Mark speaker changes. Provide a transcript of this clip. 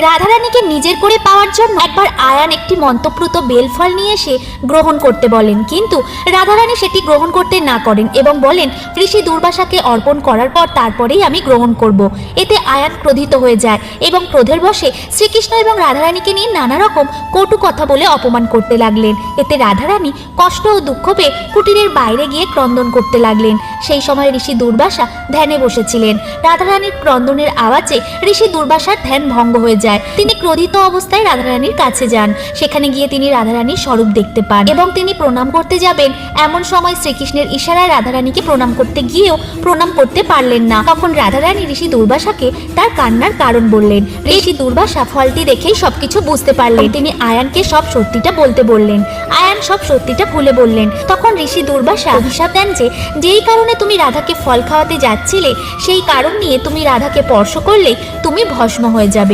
Speaker 1: রাধারানীকে নিজের করে পাওয়ার জন্য একবার আয়ান একটি মন্ত্রপ্রুত বেলফল নিয়ে এসে গ্রহণ করতে বলেন, কিন্তু রাধারানী সেটি গ্রহণ করতে না করেন এবং বলেন ঋষি দুর্বাসাকে অর্পণ করার পর তারপরেই আমি গ্রহণ করব। এতে আয়ান ক্রোধিত হয়ে যায় এবং ক্রোধের বশে শ্রীকৃষ্ণ এবং রাধারানীকে নিয়ে নানা রকম কটু কথা বলে অপমান করতে লাগলেন। এতে রাধারানী কষ্ট ও দুঃখ পেয়ে কুটিরের বাইরে গিয়ে ক্রন্দন করতে লাগলেন। সেই সময় ঋষি দুর্বাসা ধ্যানে বসেছিলেন। রাধারানীর ক্রন্দনের আওয়াজে ঋষি দুর্বাসার ধ্যান ভঙ্গ হয়ে যায়। তিনি ক্রোধিত অবস্থায় রাধারানীর কাছে যান। সেখানে গিয়ে তিনি রাধারানীর স্বরূপ দেখতে পান এবং তিনি প্রণাম করতে যাবেন, এমন সময় শ্রীকৃষ্ণের ইশারায় রাধারানীকে প্রণাম করতে গিয়েও প্রণাম করতে পারলেন না। তখন রাধারানী ঋষি দুর্বাসাকে তার কান্নার কারণ বললেন। ঋষি দুর্বাসা ফলটি দেখেই সবকিছু বুঝতে পারলেন। তিনি আয়ানকে সব সত্যিটা বলতে বললেন। আয়ান সব সত্যিটা খুলে বললেন। তখন ঋষি দুর্বাসা অভিশাপ দেন যে যেই কারণে তুমি রাধাকে ফল খাওয়াতে যাচ্ছিলে সেই কারণ নিয়ে তুমি রাধাকে স্পর্শ করলেই তুমি ভস্ম হয়ে যাবে।